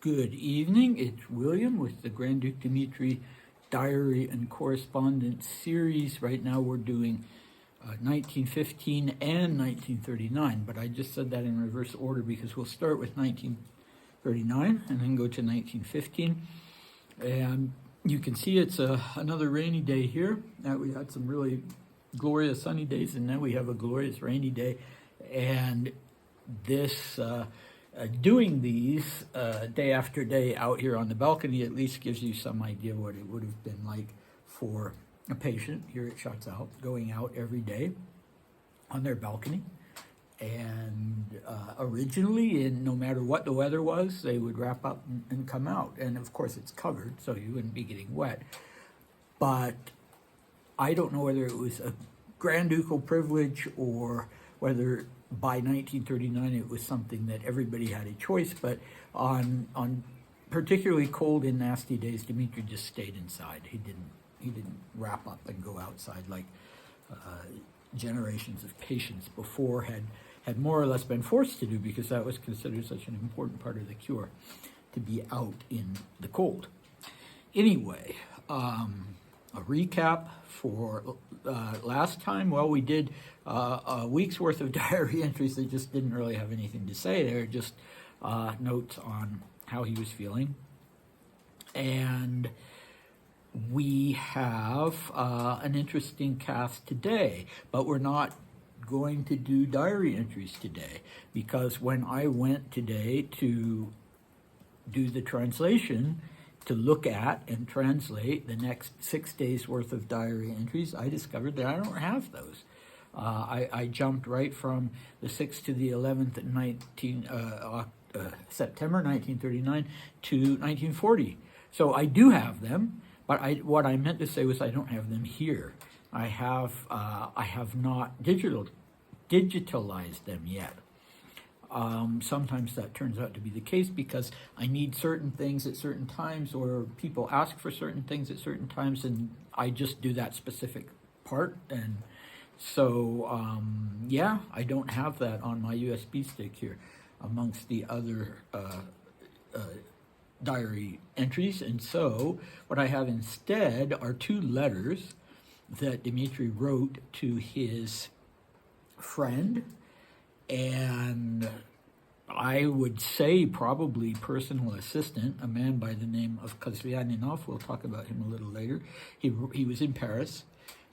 Good evening, it's William with the Grand Duke Dmitri Diary and Correspondence series. Right now we're doing 1915 and 1939, but I just said that in reverse order because we'll start with 1939 and then go to 1915. And you can see it's another rainy day here. Now we had some really glorious sunny days, and then we have a glorious rainy day. And this doing these day after day out here on the balcony at least gives you some idea what it would have been like for a patient here at Schatzalp going out every day on their balcony. And originally, and no matter what the weather was, they would wrap up and come out. And of course it's covered, so you wouldn't be getting wet. But I don't know whether it was a Grand Ducal privilege or whether by 1939 it was something that everybody had a choice, but on particularly cold and nasty days, Dmitri just stayed inside. He didn't wrap up and go outside like generations of patients before had more or less been forced to do, because that was considered such an important part of the cure, to be out in the cold. Anyway, a recap for last time. Well, we did a week's worth of diary entries that just didn't really have anything to say. They were just notes on how he was feeling. And we have an interesting cast today, but we're not going to do diary entries today, because when I went today to do the translation, to look at and translate the next 6 days worth of diary entries, I discovered that I don't have those. I jumped right from the 6th to the 11th September 1939 to 1940. So I do have them, but what I meant to say was I don't have them here. I have not digitalized them yet. Sometimes that turns out to be the case because I need certain things at certain times, or people ask for certain things at certain times, and I just do that specific part. And so, yeah, I don't have that on my USB stick here amongst the other diary entries. And so what I have instead are 2 letters that Dmitri wrote to his friend, and I would say probably personal assistant, a man by the name of Kozlianinov. We'll talk about him a little later. He was in Paris,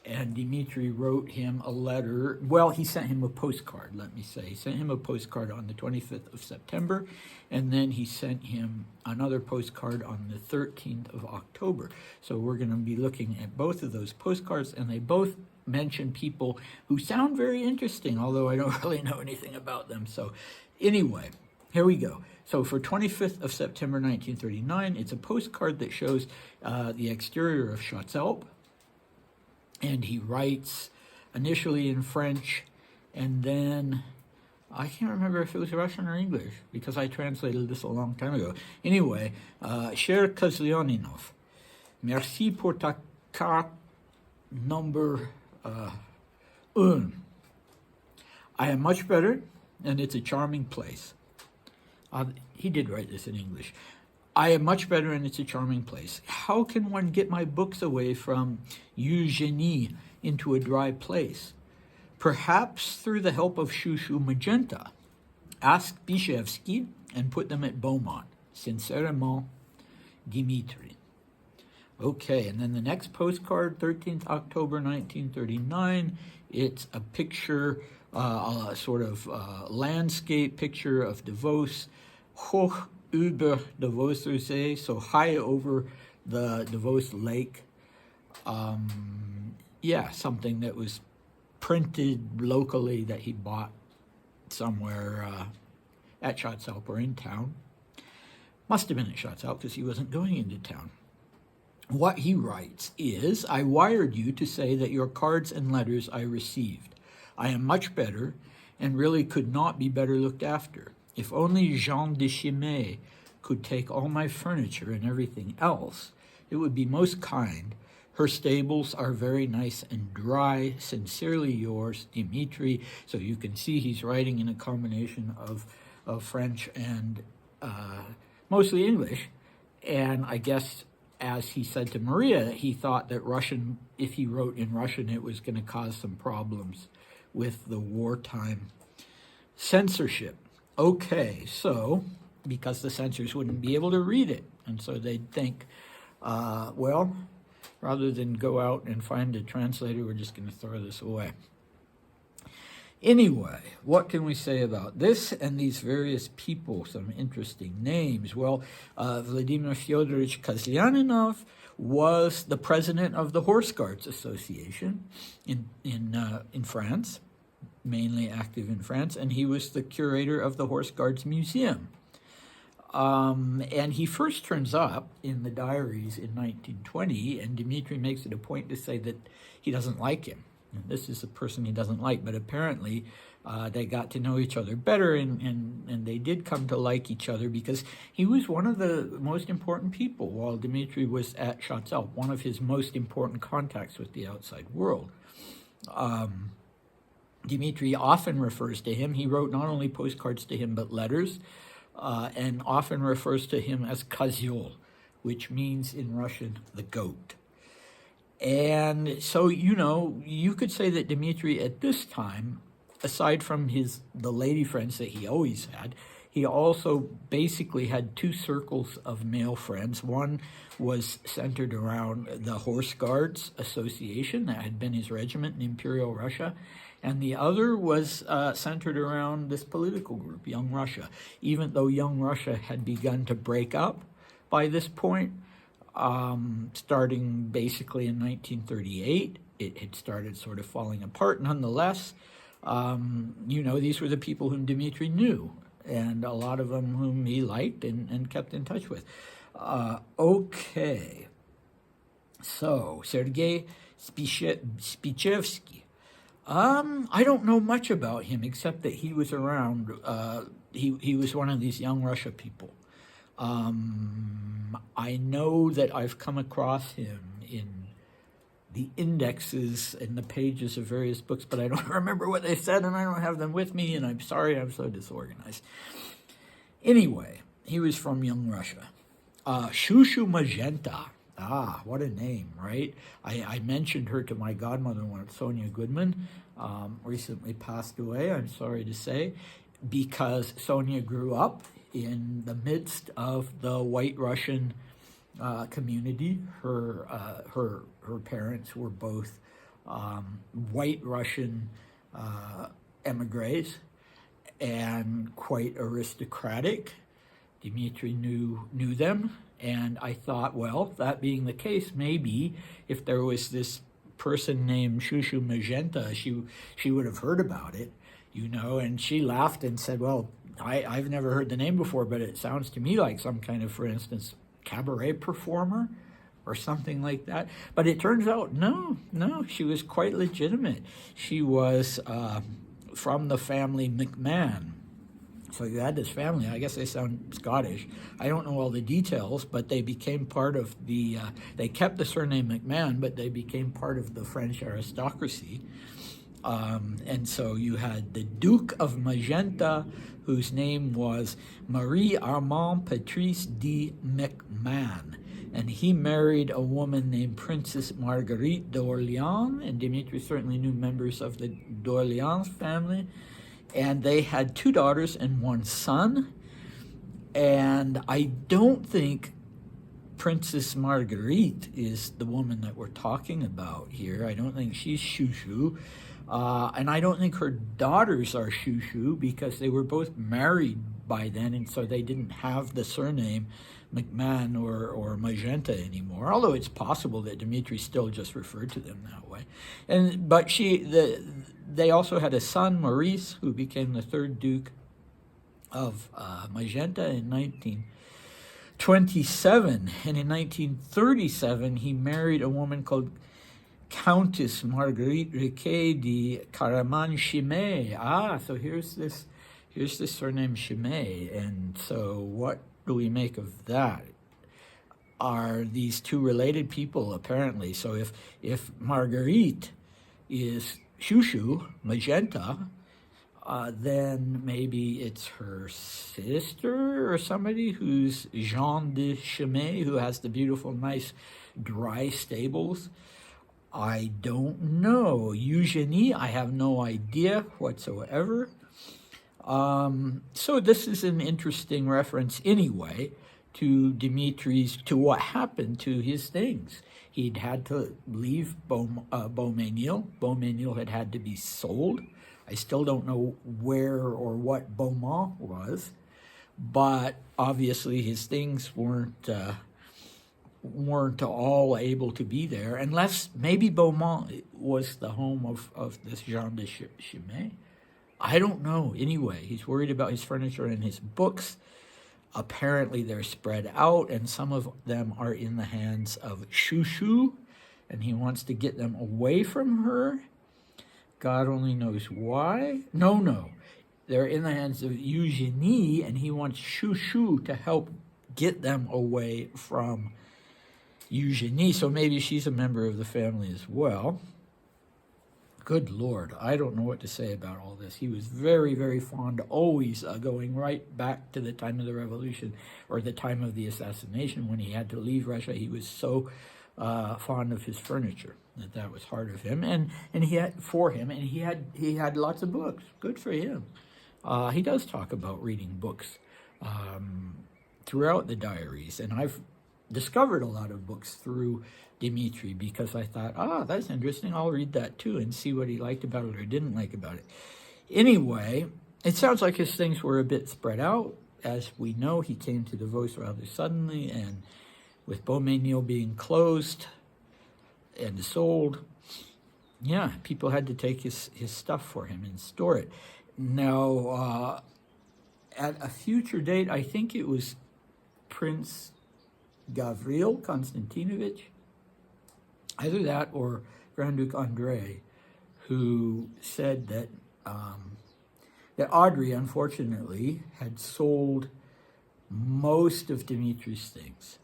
and Dmitri wrote him a letter. Well, he sent him a postcard, let me say. He sent him a postcard on the 25th of September, and then he sent him another postcard on the 13th of October. So we're going to be looking at both of those postcards, and they both mention people who sound very interesting, although I don't really know anything about them. So anyway, here we go. So for 25th of September 1939, it's a postcard that shows the exterior of Schatzalp, and he writes initially in French, and then I can't remember if it was Russian or English because I translated this a long time ago. Anyway, Cher Kozlianinov, merci pour ta carte number 1. I am much better, and it's a charming place. He did write this in English. I am much better, and it's a charming place. How can one get my books away from Eugenie into a dry place? Perhaps through the help of Chouchou Magenta. Ask Bishevsky and put them at Beaumont. Sincèrement, Dmitri. Okay, and then the next postcard, 13th October 1939, it's a picture, a sort of landscape picture of Davos, hoch über Davos-See, so high over the Davos Lake. Yeah, something that was printed locally that he bought somewhere at Schatzalp or in town. Must have been at Schatzalp because he wasn't going into town. What he writes is, I wired you to say that your cards and letters I received. I am much better and really could not be better looked after. If only Jean de Chimay could take all my furniture and everything else, it would be most kind. Her stables are very nice and dry. Sincerely yours, Dmitri. So you can see he's writing in a combination of French and mostly English. And I guess, as he said to Maria, he thought that Russian, if he wrote in Russian, it was going to cause some problems with the wartime censorship. Okay, so because the censors wouldn't be able to read it, and so they'd think, well, rather than go out and find a translator, we're just going to throw this away. Anyway, what can we say about this and these various people? Some interesting names. Well, Vladimir Fyodorovich Kozlyaninov was the president of the Horse Guards Association in France, mainly active in France, and he was the curator of the Horse Guards Museum. And he first turns up in the diaries in 1920, and Dmitri makes it a point to say that he doesn't like him. This is a person he doesn't like, but apparently they got to know each other better, and they did come to like each other because he was one of the most important people while Dmitri was at Schatzalp, one of his most important contacts with the outside world. Dmitri often refers to him. He wrote not only postcards to him, but letters, and often refers to him as Kozyol, which means in Russian, the goat. And so, you could say that Dmitri at this time, aside from the lady friends that he always had, he also basically had two circles of male friends. One was centered around the Horse Guards Association, that had been his regiment in Imperial Russia, and the other was centered around this political group, Young Russia. Even though Young Russia had begun to break up by this point, starting basically in 1938. It had started sort of falling apart nonetheless. These were the people whom Dmitri knew, and a lot of them whom he liked and kept in touch with. Okay. So, Sergei Spichevsky. I don't know much about him except that he was around. He was one of these Young Russia people. I know that I've come across him in the indexes and the pages of various books, but I don't remember what they said, and I don't have them with me, and I'm sorry, I'm so disorganized. Anyway, he was from Young Russia. Chouchou Magenta. Ah, what a name, right? I mentioned her to my godmother once, Sonia Goodman, recently passed away, I'm sorry to say, because Sonia grew up in the midst of the white Russian community. Her parents were both white Russian emigres and quite aristocratic. Dmitri knew them, and I thought, well, that being the case, maybe if there was this person named Chouchou Magenta, she would have heard about it, and she laughed and said, well, I've never heard the name before, but it sounds to me like some kind of, for instance, cabaret performer or something like that. But it turns out, no, she was quite legitimate. She was from the family McMahon. So you had this family, I guess they sound Scottish. I don't know all the details, but they became part of they kept the surname McMahon, but they became part of the French aristocracy. And so you had the Duke of Magenta, whose name was Marie Armand Patrice de McMahon. And he married a woman named Princess Marguerite d'Orléans, and Dmitri certainly knew members of the d'Orléans family. And they had 2 daughters and 1 son. And I don't think Princess Marguerite is the woman that we're talking about here. I don't think she's Chouchou. And I don't think her daughters are Chouchou because they were both married by then, and so they didn't have the surname McMahon or Magenta anymore, although it's possible that Dmitri still just referred to them that way. But they also had a son, Maurice, who became the 3rd Duke of Magenta in 1927. And in 1937, he married a woman called Countess Marguerite Riquet de Caraman-Chimay. So here's this surname Chimay. And so what do we make of that? Are these 2 related people, apparently? So if Marguerite is Chouchou, Magenta, then maybe it's her sister or somebody who's Jean de Chimay, who has the beautiful, nice, dry stables. I don't know. Eugenie, I have no idea whatsoever. So this is an interesting reference anyway to to what happened to his things. He'd had to leave Beaumesnil. Beaumesnil had to be sold. I still don't know where or what Beaumont was, but obviously his things weren't all able to be there, unless maybe Beaumont was the home of this Jean de Chimay. I don't know. Anyway, he's worried about his furniture and his books. Apparently they're spread out, and some of them are in the hands of Chouchou, and he wants to get them away from her. God only knows why. No. They're in the hands of Eugenie, and he wants Chouchou to help get them away from Eugenie. So maybe she's a member of the family as well. Good Lord, I don't know what to say about all this. He was very, very fond, always going right back to the time of the revolution or the time of the assassination when he had to leave Russia. He was so fond of his furniture that was hard of him, and he had lots of books. Good for him. He does talk about reading books throughout the diaries, and I've discovered a lot of books through Dmitri because I thought, that's interesting. I'll read that too and see what he liked about it or didn't like about it. Anyway, it sounds like his things were a bit spread out. As we know, he came to Davos rather suddenly, and with Beaumesnil being closed and sold, people had to take his stuff for him and store it. Now, at a future date, I think it was Prince Gavril Konstantinovich, either that or Grand Duke Andrei, who said that that Audrey, unfortunately, had sold most of Dmitri's things,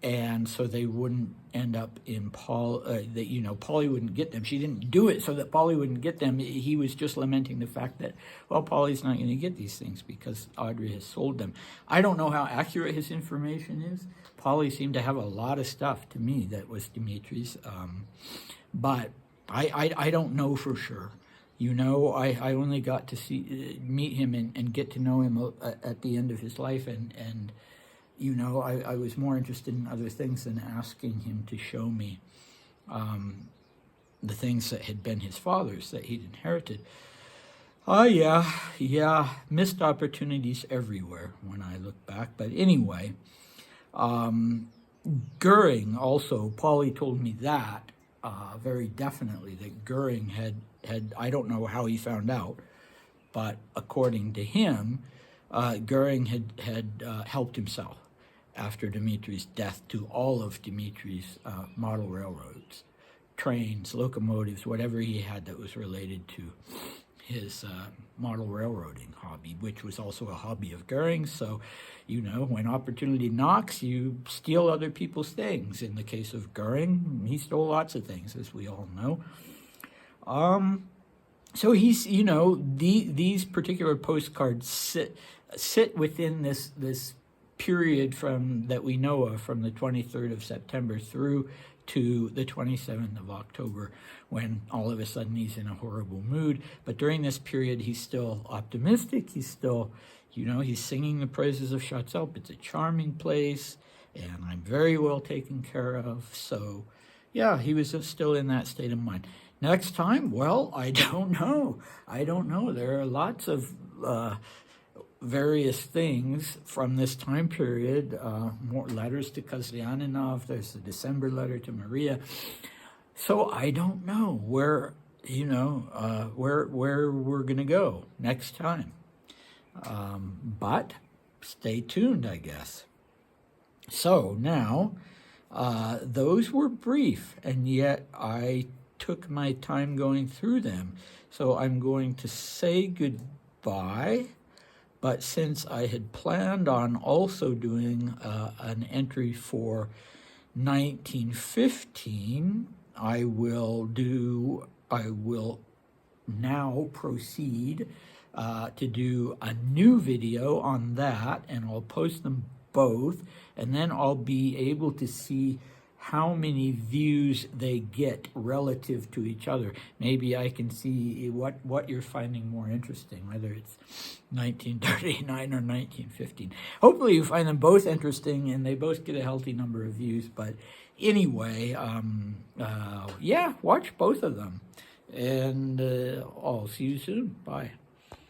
and so they wouldn't end up in Polly wouldn't get them. She didn't do it so that Polly wouldn't get them. He was just lamenting the fact that, Polly's not going to get these things because Audrey has sold them. I don't know how accurate his information is. Polly seemed to have a lot of stuff to me that was Dmitri's, but I don't know for sure. I only got to meet him and get to know him at the end of his life, and I was more interested in other things than asking him to show me the things that had been his father's that he'd inherited. Missed opportunities everywhere when I look back. But anyway, Goering also, Polly told me that very definitely, that Goering had I don't know how he found out, but according to him, Goering had helped himself after Dmitri's death to all of Dmitri's model railroads, trains, locomotives, whatever he had that was related to his model railroading hobby, which was also a hobby of Goering's. So, when opportunity knocks, you steal other people's things. In the case of Goering, he stole lots of things, as we all know. So he's, these particular postcards sit within this period that we know of, from the 23rd of September through to the 27th of October, when all of a sudden he's in a horrible mood. But during this period, he's still optimistic. He's still, he's singing the praises of Schatzalp. It's a charming place, and I'm very well taken care of. So, he was still in that state of mind. Next time, I don't know. There are lots of various things from this time period, more letters to Kozlianinov. There's the December letter to Maria. So I don't know where we're going to go next time. But stay tuned, I guess. So now, those were brief, and yet I took my time going through them. So I'm going to say goodbye. But since I had planned on also doing an entry for 1915, I will now proceed to do a new video on that, and I'll post them both, and then I'll be able to see how many views they get relative to each other. Maybe I can see what you're finding more interesting, whether it's 1939 or 1915. Hopefully you find them both interesting and they both get a healthy number of views. But anyway, yeah, watch both of them. And I'll see you soon. Bye.